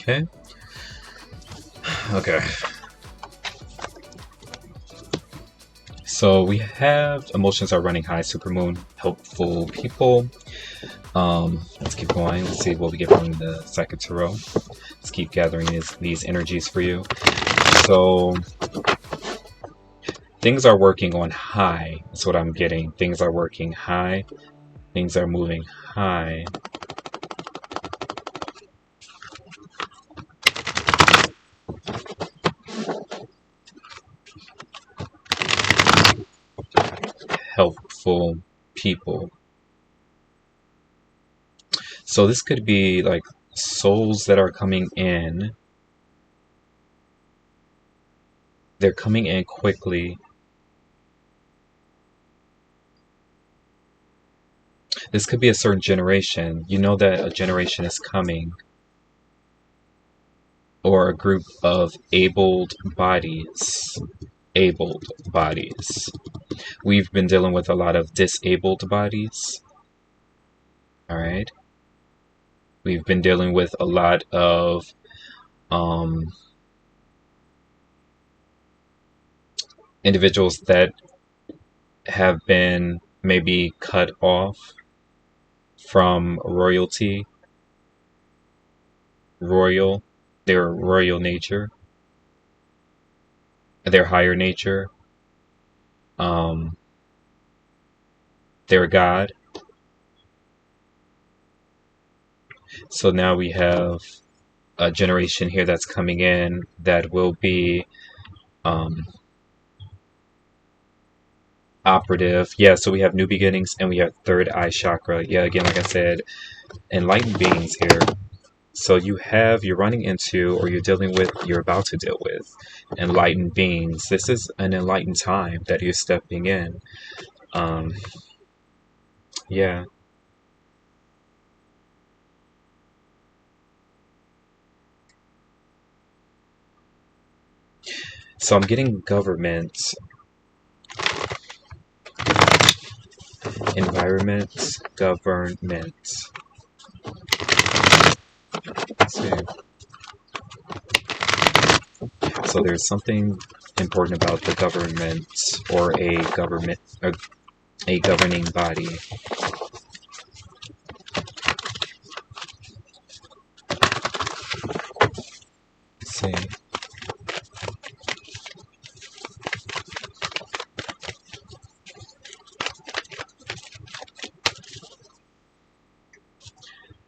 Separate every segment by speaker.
Speaker 1: Okay. Okay. So we have emotions are running high, supermoon, helpful people. Let's keep going. Let's see what we get from the second tarot. Let's keep gathering these energies for you. So things are working on high. That's what I'm getting. Things are working high. Things are moving high. Helpful people. So this could be like souls that are coming in. They're coming in quickly. This could be a certain generation. You know that a generation is coming. Or a group of abled bodies. Abled bodies. We've been dealing with a lot of disabled bodies. Alright? We've been dealing with a lot of individuals that have been maybe cut off from royalty, their royal nature, their higher nature, their God. So now we have a generation here that's coming in that will be operative. Yeah, so we have new beginnings and we have third eye chakra. Yeah, again, like I said, enlightened beings here. So you're running into, or you're about to deal with enlightened beings. This is an enlightened time that you're stepping in. Yeah. So I'm getting government, environment, government. Let's see. So there's something important about the government or a governing body. Let's see.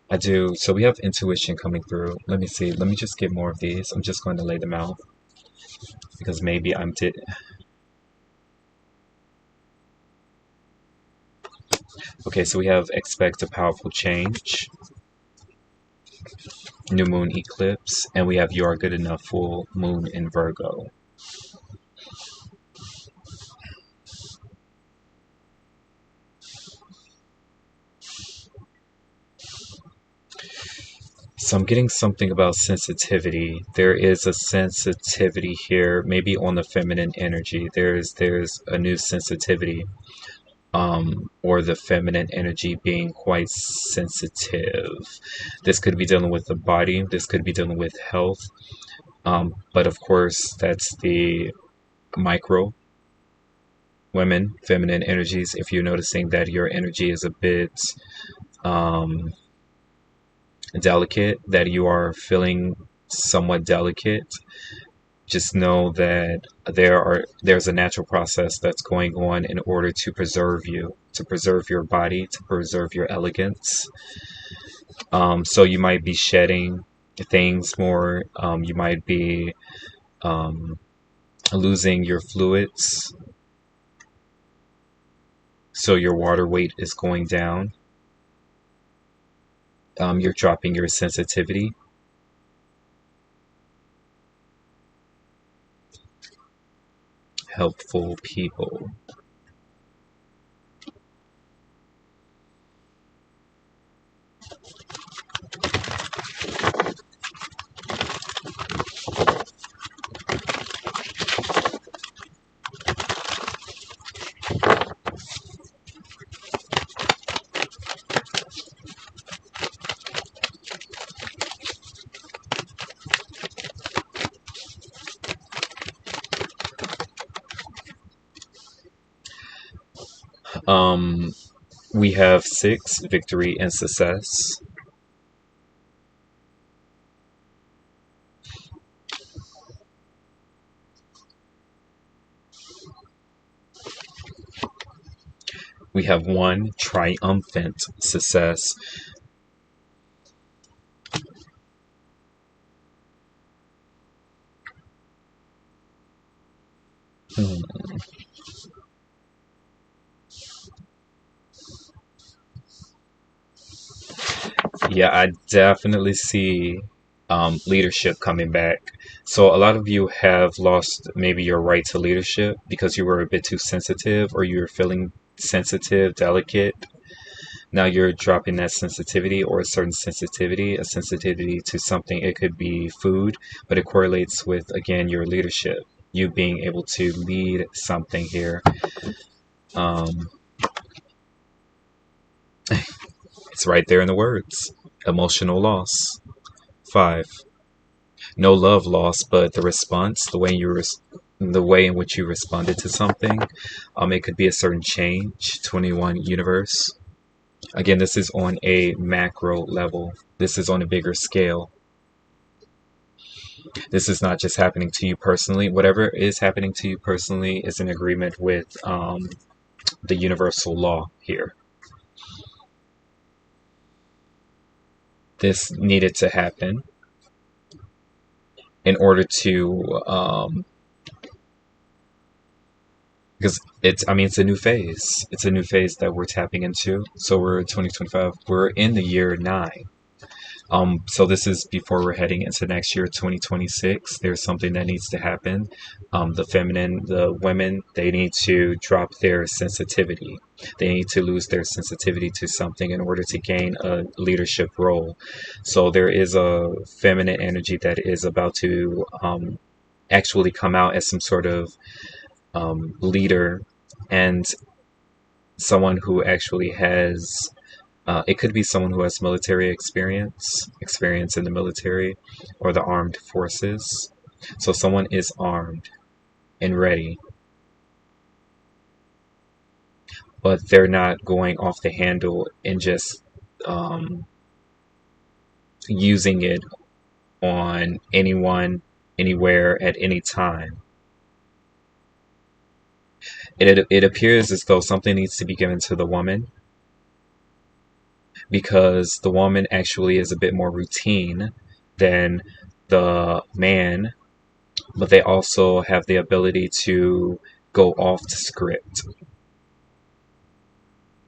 Speaker 1: I do. So we have intuition coming through. Let me see. Let me just get more of these. I'm just going to lay them out because maybe I'm Okay, so we have expect a powerful change, new moon eclipse, and we have you are good enough full moon in Virgo. So I'm getting something about sensitivity. There is a sensitivity here, maybe on the feminine energy. There's a new sensitivity, or the feminine energy being quite sensitive. This could be dealing with the body. This could be dealing with health. But of course, that's the micro women, feminine energies. If you're noticing that your energy is a bit delicate, that you are feeling somewhat delicate, just know that there's a natural process that's going on in order to preserve you, to preserve your body, to preserve your elegance. So you might be shedding things more. You might be losing your fluids. So your water weight is going down. You're dropping your sensitivity. Helpful people. Um, we have 6, victory and success. We have 1, triumphant success. Hmm. Yeah, I definitely see leadership coming back. So a lot of you have lost maybe your right to leadership because you were a bit too sensitive, or you were feeling sensitive, delicate. Now you're dropping that sensitivity, or a certain sensitivity, a sensitivity to something. It could be food, but it correlates with, again, your leadership, you being able to lead something here. Um, it's right there in the words. Emotional loss. 5. No love lost, but the response, the way in which you responded to something. It could be a certain change. 21, universe. Again, this is on a macro level. This is on a bigger scale. This is not just happening to you personally. Whatever is happening to you personally is in agreement with the universal law here. This needed to happen in order to, because it's a new phase. It's a new phase that we're tapping into. So we're 2025. We're in the year 9. So this is before we're heading into next year, 2026. There's something that needs to happen. The feminine, the women, they need to drop their sensitivity. They need to lose their sensitivity to something in order to gain a leadership role. So there is a feminine energy that is about to actually come out as some sort of leader, and someone who actually has it could be someone who has military experience in the military or the armed forces. So someone is armed and ready, but they're not going off the handle and just um, using it on anyone, anywhere, at any time. It appears as though something needs to be given to the woman, because the woman actually is a bit more routine than the man, but they also have the ability to go off script,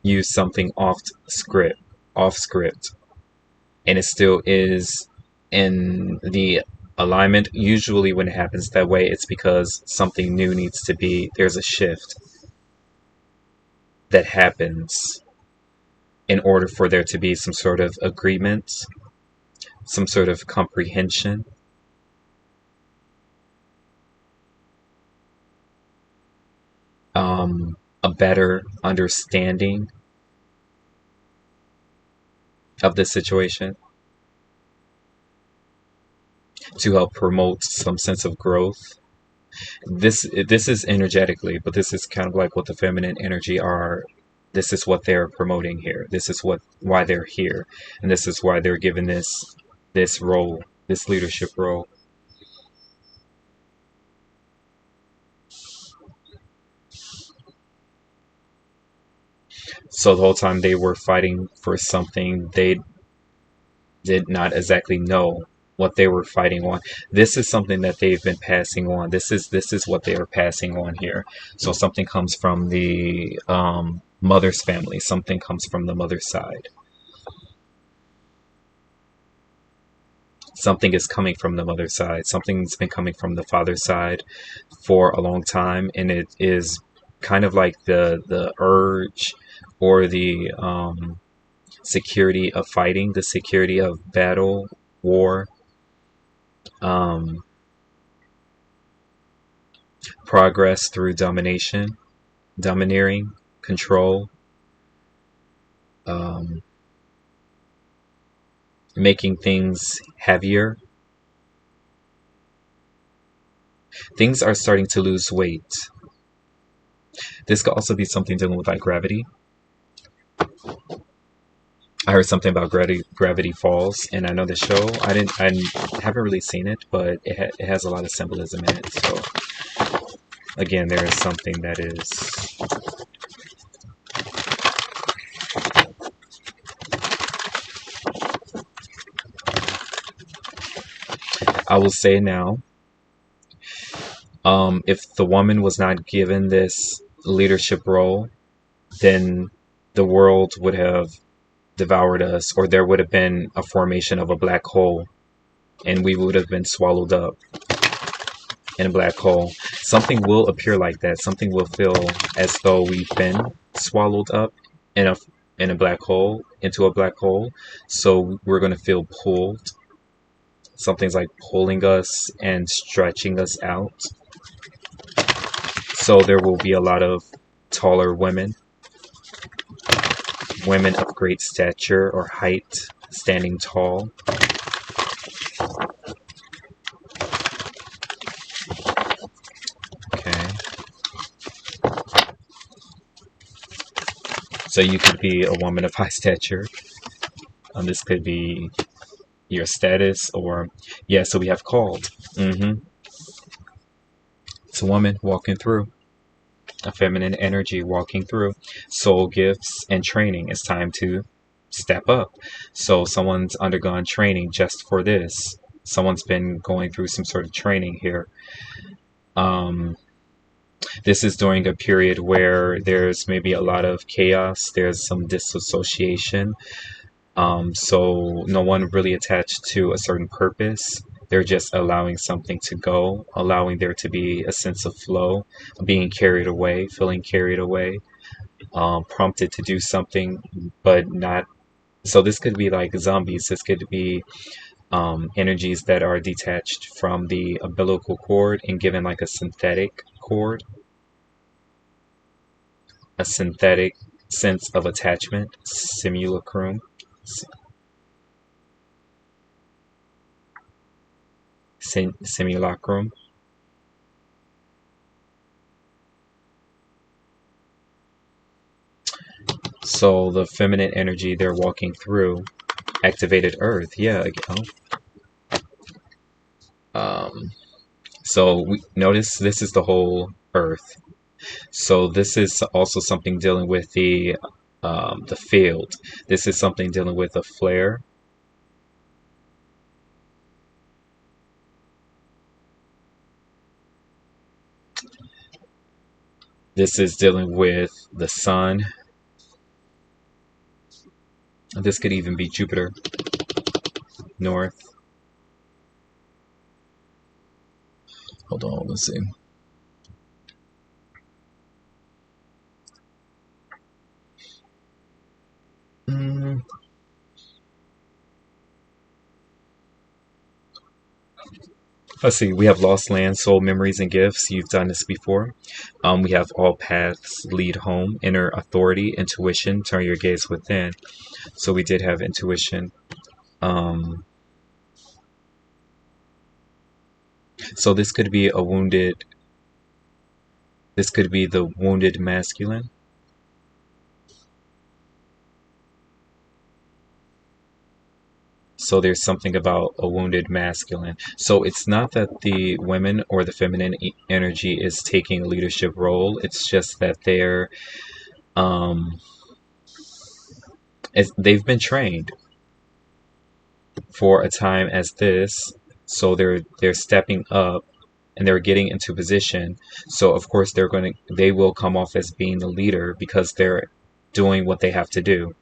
Speaker 1: use something off script, and it still is in the alignment. Usually, when it happens that way, it's because something new needs to be, there's a shift that happens in order for there to be some sort of agreement, some sort of comprehension, a better understanding of the situation, to help promote some sense of growth. This is energetically, but this is kind of like what the feminine energy are. This is what they're promoting here. This is why they're here, and this is why they're given this role, this leadership role. So the whole time they were fighting for something, they did not exactly know what they were fighting on. This is something that they've been passing on. This is what they are passing on here. So something comes from the mother's family. Something comes from the mother's side. Something is coming from the mother's side. Something's been coming from the father's side for a long time, and it is kind of like the urge, or the security of fighting, the security of battle, war, um, progress through domination, domineering, control, um, making things heavier. Things are starting to lose weight. This could also be something dealing with like gravity. I heard something about Gravity Falls, and I know the show. I haven't really seen it, but it has a lot of symbolism in it. So again, there is something that is. I will say now, if the woman was not given this leadership role, then the world would have devoured us, or there would have been a formation of a black hole, and we would have been swallowed up in a black hole. Something will appear like that. Something will feel as though we've been swallowed up in a black hole, into a black hole. So we're going to feel pulled. Something's like pulling us and stretching us out. So there will be a lot of taller women, women of great stature or height, standing tall. Okay. So you could be a woman of high stature. This could be your status, or yeah. So we have called. It's a woman walking through, a feminine energy walking through. Soul gifts and training. It's time to step up. So someone's undergone training just for this. Someone's been going through some sort of training here. This is during a period where there's maybe a lot of chaos. There's some disassociation. So no one really attached to a certain purpose. They're just allowing something to go, allowing there to be a sense of flow, being carried away, feeling carried away, prompted to do something, but not. So this could be like zombies. This could be energies that are detached from the umbilical cord and given like a synthetic cord, a synthetic sense of attachment, simulacrum. Simulacrum. So the feminine energy they're walking through, activated earth. Yeah. So we notice this is the whole earth. So this is also something dealing with the field. This is something dealing with a flare. This is dealing with the sun. This could even be Jupiter, north. Hold on, let's see. Let's see. We have lost land, soul memories, and gifts. You've done this before. We have all paths lead home, inner authority, intuition. Turn your gaze within. So we did have intuition. So this could be a wounded. This could be the wounded masculine. So there's something about a wounded masculine. So it's not that the women or the feminine energy is taking a leadership role. It's just that they've been trained for a time as this. So they're stepping up and they're getting into position. So of course they will come off as being the leader because they're doing what they have to do.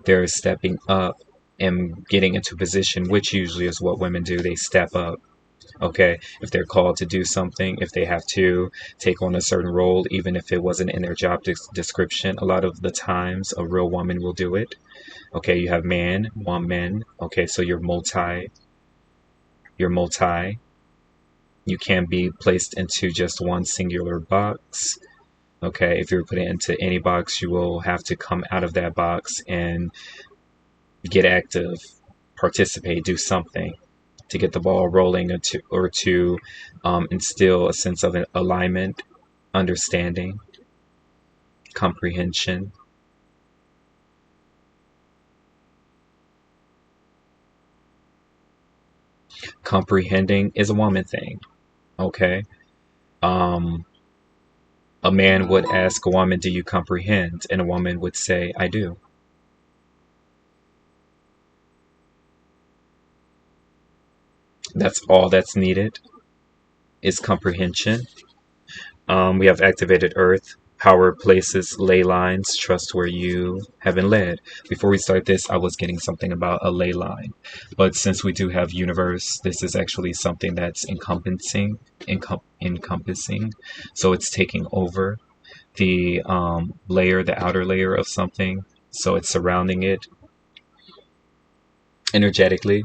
Speaker 1: They're stepping up and getting into position, which usually is what women do. They step up. Okay, if they're called to do something, if they have to take on a certain role, even if it wasn't in their job description, a lot of the times a real woman will do it. Okay, you have man, woman. Okay, so you're multi. You can't be placed into just one singular box. Okay, if you're put into any box, you will have to come out of that box and get active, participate, do something to get the ball rolling, or to instill a sense of an alignment, understanding. comprehension. Comprehending is a woman thing, okay? Um, a man would ask a woman, "Do you comprehend?" And a woman would say, "I do." That's all that's needed is comprehension. We have activated earth, power places, ley lines, trust where you have been led. Before we start this, I was getting something about a ley line. But since we do have universe, this is actually something that's encompassing. So it's taking over the layer, the outer layer of something. So it's surrounding it energetically.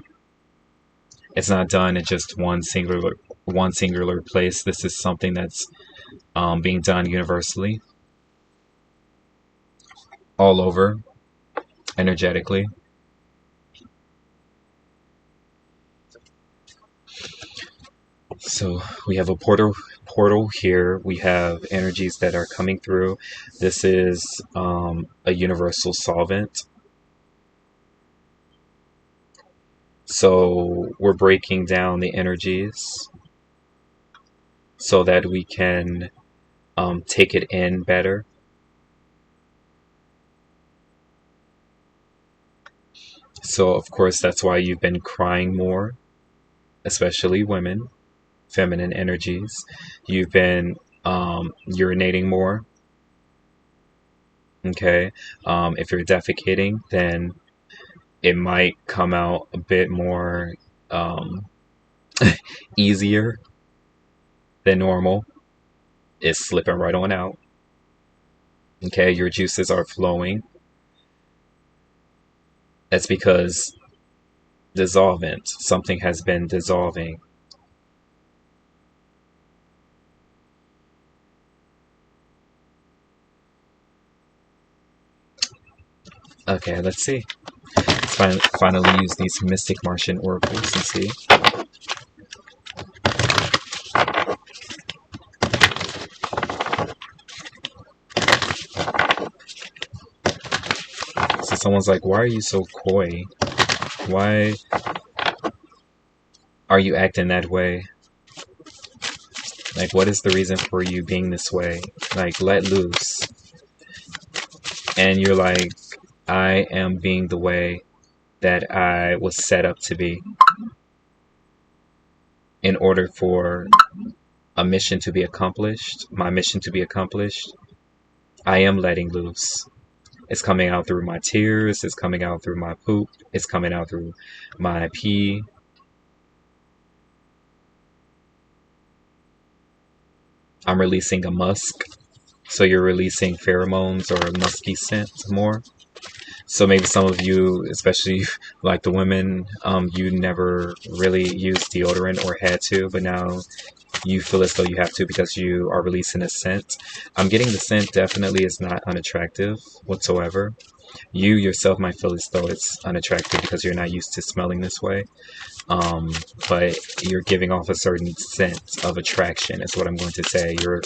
Speaker 1: It's not done in just one singular place. This is something that's being done universally, all over, energetically. So we have a portal here. We have energies that are coming through. This is a universal solvent. So we're breaking down the energies so that we can take it in better. So of course that's why you've been crying more, especially women, feminine energies. You've been urinating more. Okay. If you're defecating, then it might come out a bit more um, easier than normal. It's slipping right on out. Okay, your juices are flowing. That's because dissolvent, something has been dissolving. Okay, let's see. Let's finally use these mystic Martian oracles and see. So someone's like, why are you so coy? Why are you acting that way? Like, what is the reason for you being this way? Like, let loose. And you're like, I am being the way that I was set up to be in order for a mission to be accomplished, my mission to be accomplished. I am letting loose. It's coming out through my tears, it's coming out through my poop, it's coming out through my pee. I'm releasing a musk. So you're releasing pheromones or a musky scent more. So maybe some of you, especially like the women, you never really used deodorant or had to, but now you feel as though you have to because you are releasing a scent. I'm getting the scent definitely is not unattractive whatsoever. You yourself might feel as though it's unattractive because you're not used to smelling this way. Um, but you're giving off a certain sense of attraction, is what I'm going to say. You're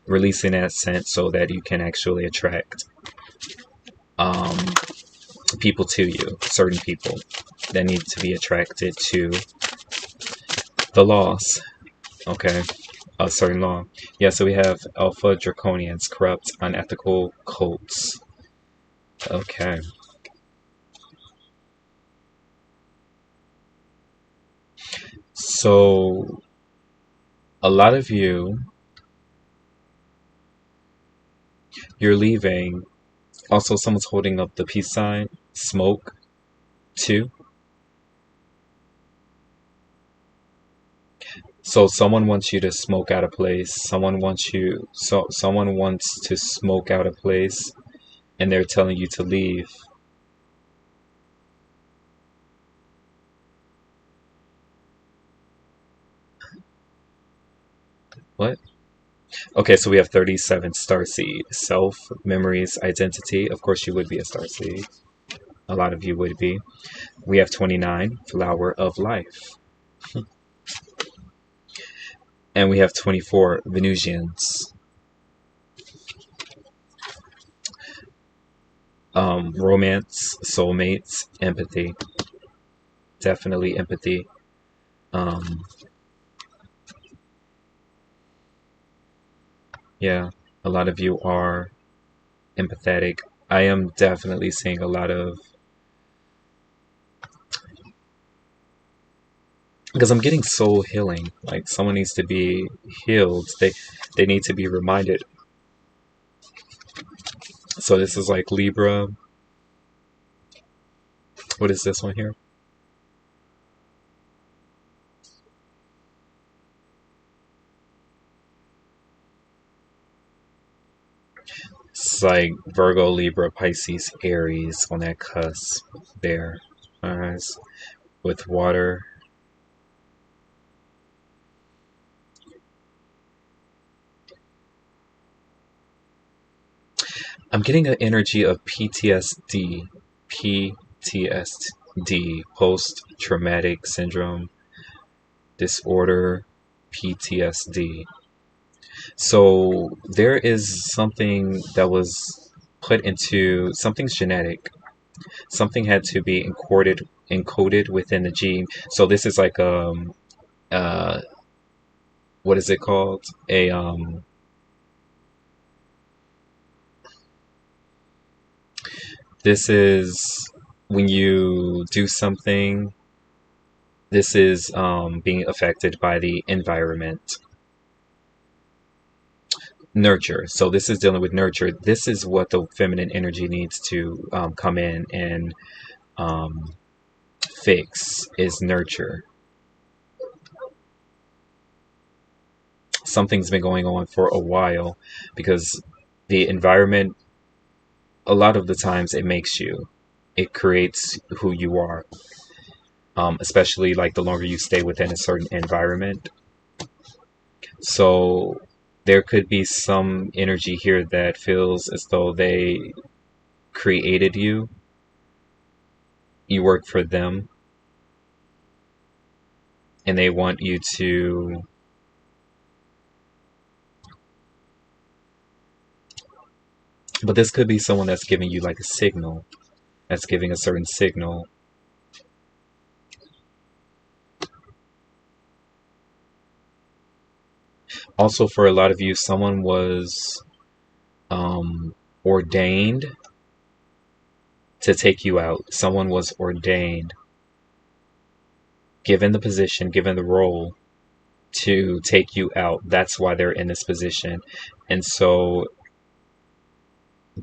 Speaker 1: releasing that scent so that you can actually attract um, people to you, certain people that need to be attracted to the laws, okay? A certain law. Yeah, so we have alpha draconians, corrupt, unethical cults. Okay. So a lot of you're leaving. Also, someone's holding up the peace sign, smoke, too. So someone wants you to smoke out a place. Someone wants to smoke out a place, and they're telling you to leave. What? Okay, so we have 37 starseed. Self, memories, identity. Of course, you would be a starseed. A lot of you would be. We have 29, flower of life. And we have 24, Venusians. Romance, soulmates, empathy. Definitely empathy. Um, yeah, a lot of you are empathetic. I am definitely seeing a lot of, because I'm getting soul healing. Like someone needs to be healed. They need to be reminded. So this is like Libra. What is this one here? It's like Virgo, Libra, Pisces, Aries on that cusp there. Alright, with water. I'm getting an energy of PTSD. PTSD. Post traumatic syndrome disorder. PTSD. So there is something that was put into something's genetic. Something had to be encoded within the gene. So this is like uh what is it called? This is when you do something. This is being affected by the environment. Nurture. So this is dealing with nurture. This is what the feminine energy needs to come in and um, fix is nurture. Something's been going on for a while because the environment, a lot of the times, it makes you, it creates who you are. Especially like the longer you stay within a certain environment. So there could be some energy here that feels as though they created you. You work for them, and they want you to. But this could be someone that's giving you like a signal, that's giving a certain signal. Also, for a lot of you, someone was ordained to take you out. Someone was ordained, given the position, given the role to take you out. That's why they're in this position. And so,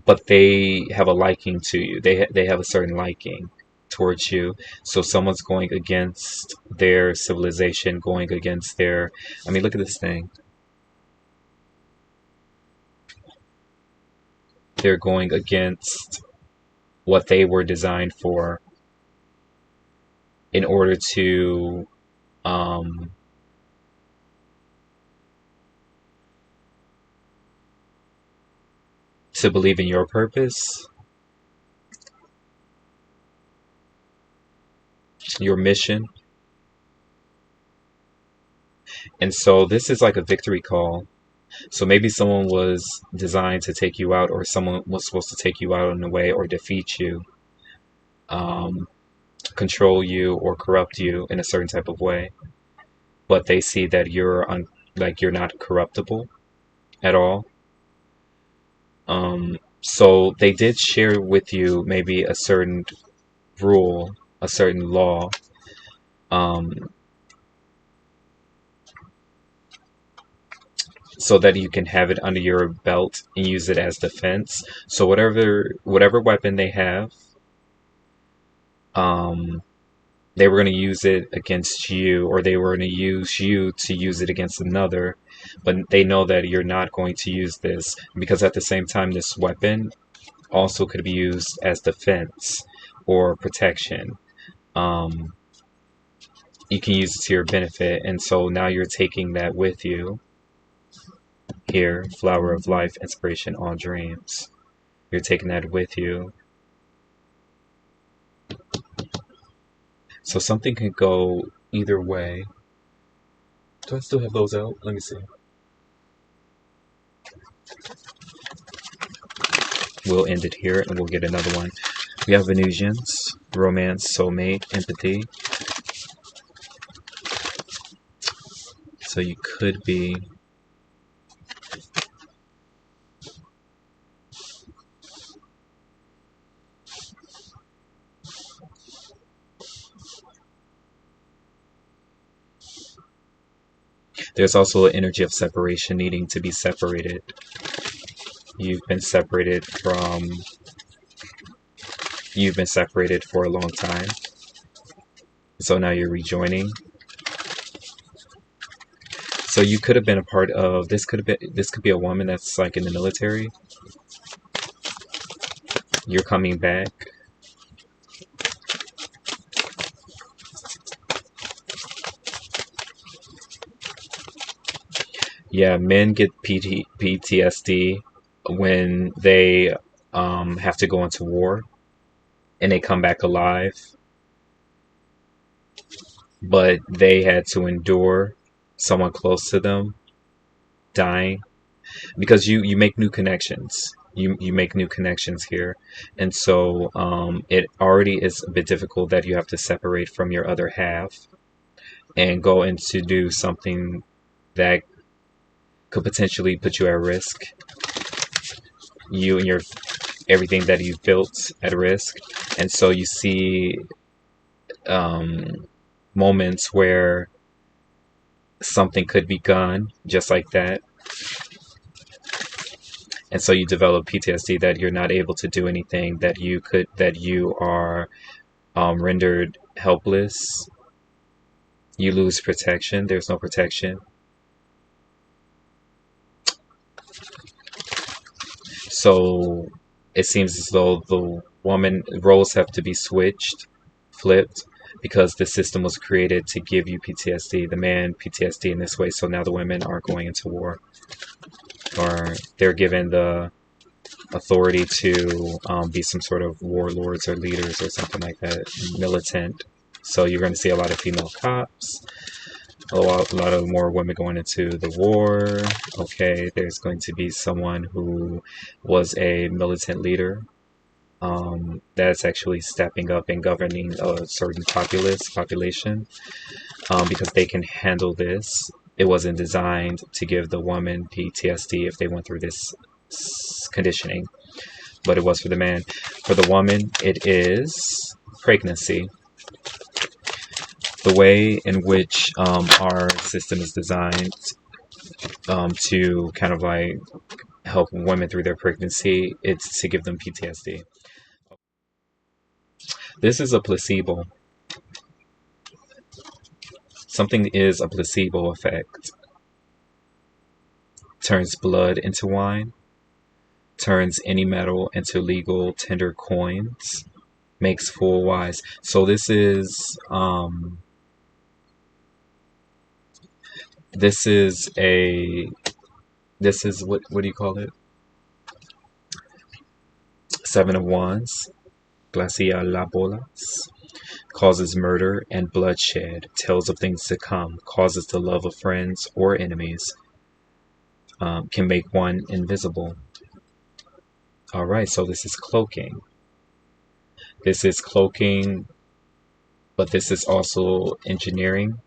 Speaker 1: but they have a liking to you. They have a certain liking towards you. So someone's going against their civilization, going against their. I mean, look at this thing. They're going against what they were designed for in order um, to believe in your purpose, your mission. And so this is like a victory call. So maybe someone was designed to take you out, or someone was supposed to take you out in a way, or defeat you, um, control you, or corrupt you in a certain type of way. But they see that like you're not corruptible at all. So they did share with you maybe a certain rule, a certain law, um, so that you can have it under your belt and use it as defense. So whatever weapon they have, um, they were going to use it against you, or they were going to use you to use it against another. But they know that you're not going to use this because at the same time, this weapon also could be used as defense or protection. Um, you can use it to your benefit, and so now you're taking that with you. Here, flower of life, inspiration, all dreams. You're taking that with you. So something can go either way. Do I still have those out? Let me see. We'll end it here and we'll get another one. We have Venusians, romance, soulmate, empathy. So you could be there's also an energy of separation, needing to be separated. You've been separated from you've been separated for a long time. So now you're rejoining. So you could have been a part of this could be a woman that's like in the military. You're coming back. Yeah, men get PTSD when they have to go into war and they come back alive, but they had to endure someone close to them dying, because you make new connections. You make new connections here, and so it already is a bit difficult that you have to separate from your other half and go in to do something that could potentially put you at risk, you and your everything that you've built at risk. And so you see um, moments where something could be gone just like that, and so you develop PTSD that you're not able to do anything, that you are rendered helpless. You lose protection. There's no protection. So it seems as though the woman roles have to be switched, flipped, because the system was created to give you PTSD, the man PTSD in this way. So now the women are going into war, or they're given the authority to be some sort of warlords or leaders or something like that, militant. So you're going to see a lot of female cops, a lot of more women going into the war. Okay, there's going to be someone who was a militant leader that's actually stepping up and governing a certain population because they can handle this. It wasn't designed to give the woman PTSD if they went through this conditioning, but it was for the man. For the woman, it is pregnancy. The way in which our system is designed to kind of like help women through their pregnancy, it's to give them PTSD. This is a placebo. Something is a placebo effect. Turns blood into wine, turns any metal into legal tender coins, makes fool wise. So this is a this is what do you call it? Seven of Wands, Glacia la bolas, causes murder and bloodshed, tells of things to come, causes the love of friends or enemies, can make one invisible. All right, so this is cloaking. This is cloaking, but this is also engineering.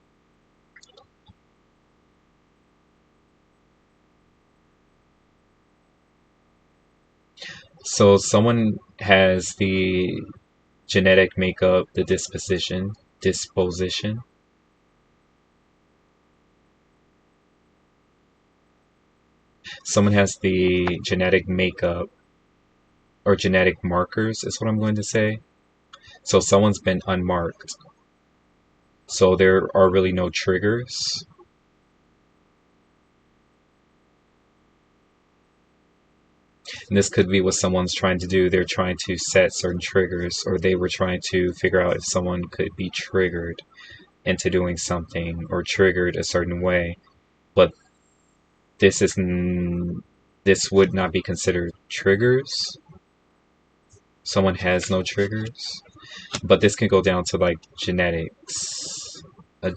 Speaker 1: So someone has the genetic makeup, the disposition. Someone has the genetic makeup or genetic markers, is what I'm going to say. So someone's been unmarked. So there are really no triggers. And this could be what someone's trying to do. They're trying to set certain triggers, or they were trying to figure out if someone could be triggered into doing something or triggered a certain way. But this is this would not be considered triggers. Someone has no triggers, but this can go down to like genetics. A,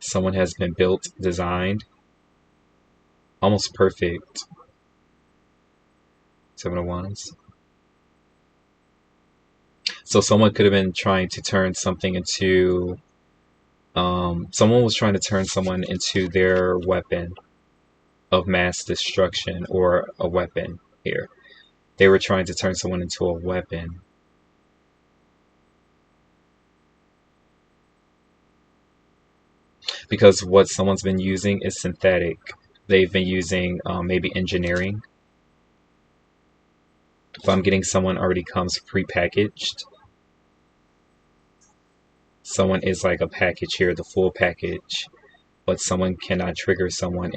Speaker 1: Someone has been built, designed, almost perfect. Seven of Wands. So someone could have been trying to turn something into, someone was trying to turn someone into their weapon of mass destruction, or a weapon here. They were trying to turn someone into a weapon. Because what someone's been using is synthetic. They've been using maybe engineering. If I'm getting someone already comes prepackaged, someone is like a package here, the full package, but someone cannot trigger someone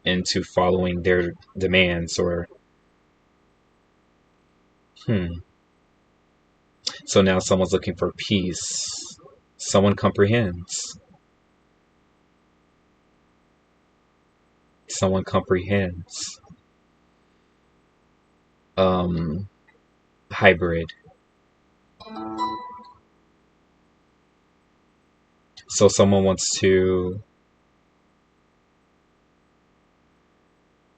Speaker 1: into following their demands or So now someone's looking for peace. Someone comprehends. Someone comprehends. Hybrid. So someone wants to,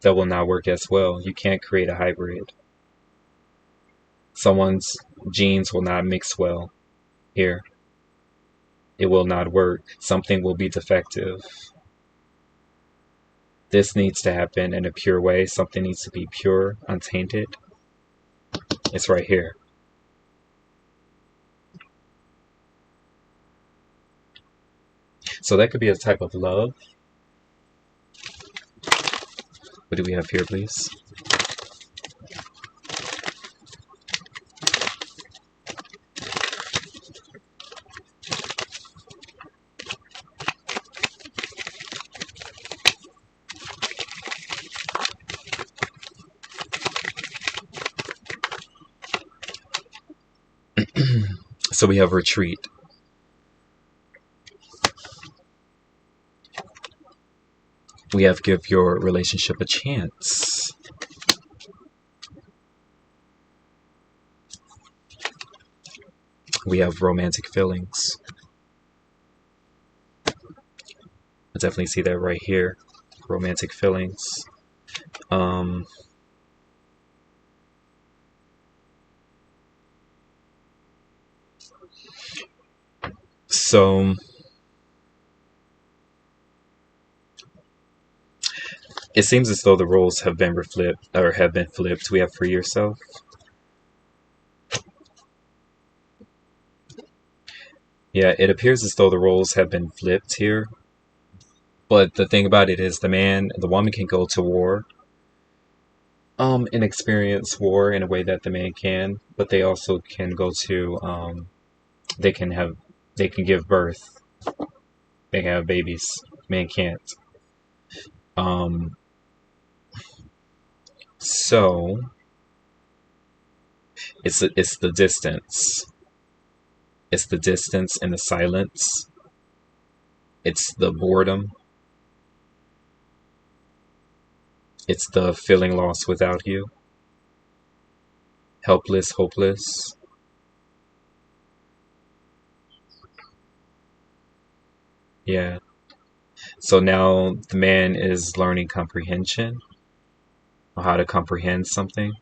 Speaker 1: that will not work as well. You can't create a hybrid. Someone's genes will not mix well here. It will not work. Something will be defective. This needs to happen in a pure way. Something needs to be pure, untainted. It's right here. So that could be a type of love. What do we have here, please? So we have retreat. We have give your relationship a chance. We have romantic feelings. I definitely see that right here. Romantic feelings. So it seems as though the roles have been flipped. We have free yourself. Yeah, it appears as though the roles have been flipped here. But the thing about it is the woman can go to war, and experience war in a way that the man can, but they also can go to, they can have, they can give birth. They can have babies. Man can't. Um, so it's the distance. It's the distance and the silence. It's the boredom. It's the feeling lost without you. Helpless, hopeless. Yeah. So now the man is learning comprehension, or how to comprehend something.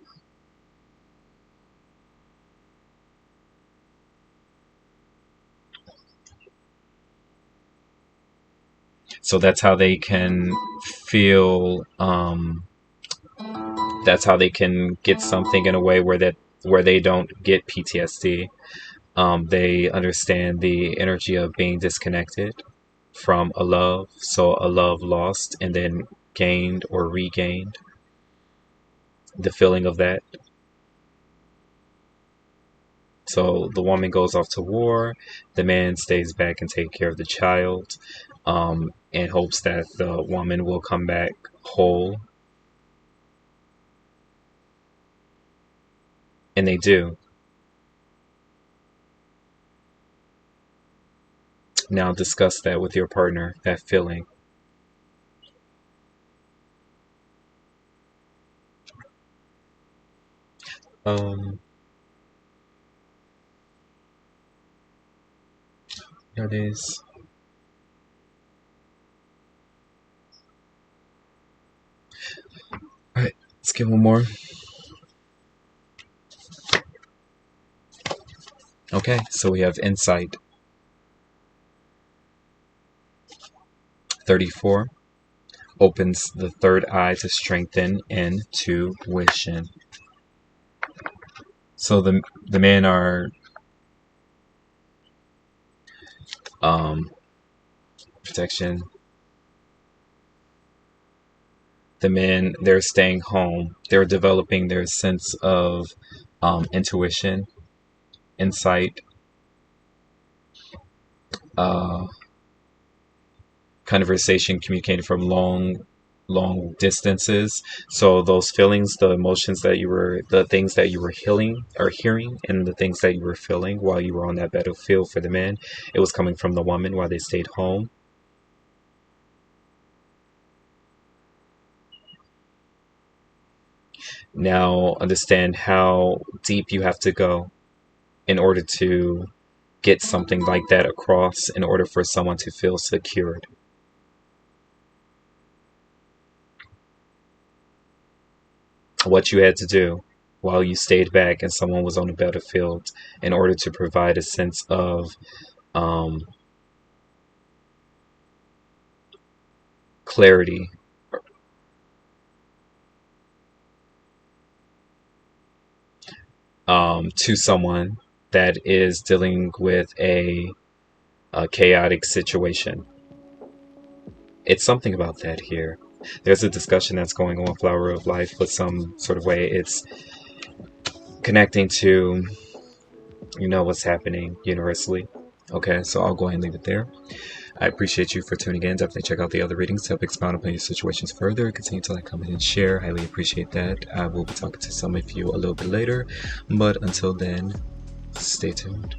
Speaker 1: So that's how they can feel. That's how they can get something in a way where they don't get PTSD. They understand the energy of being disconnected from a love. So a love lost and then gained or regained. The feeling of that. So the woman goes off to war. The man stays back and take care of the child, in hopes that the woman will come back whole. And they do. Now discuss that with your partner, that feeling. Um, Nowadays, get one more. Okay, so we have insight. 34 opens the third eye to strengthen intuition. So the men are protection. The men, they're staying home. They're developing their sense of intuition, insight, conversation communicated from long distances. So those feelings, the emotions that you were, the things that you were healing or hearing, and the things that you were feeling while you were on that battlefield for the men, it was coming from the woman while they stayed home. Now understand how deep you have to go in order to get something like that across, in order for someone to feel secured. What you had to do while you stayed back and someone was on the battlefield in order to provide a sense of clarity to someone that is dealing with a chaotic situation. It's something about that here. There's a discussion that's going on, Flower of Life, with some sort of way. It's connecting to, what's happening universally. Okay, so I'll go ahead and leave it there. I appreciate you for tuning in. Definitely check out the other readings to help expound upon your situations further. Continue to like, comment, and share. Highly appreciate that. I will be talking to some of you a little bit later. But until then, stay tuned.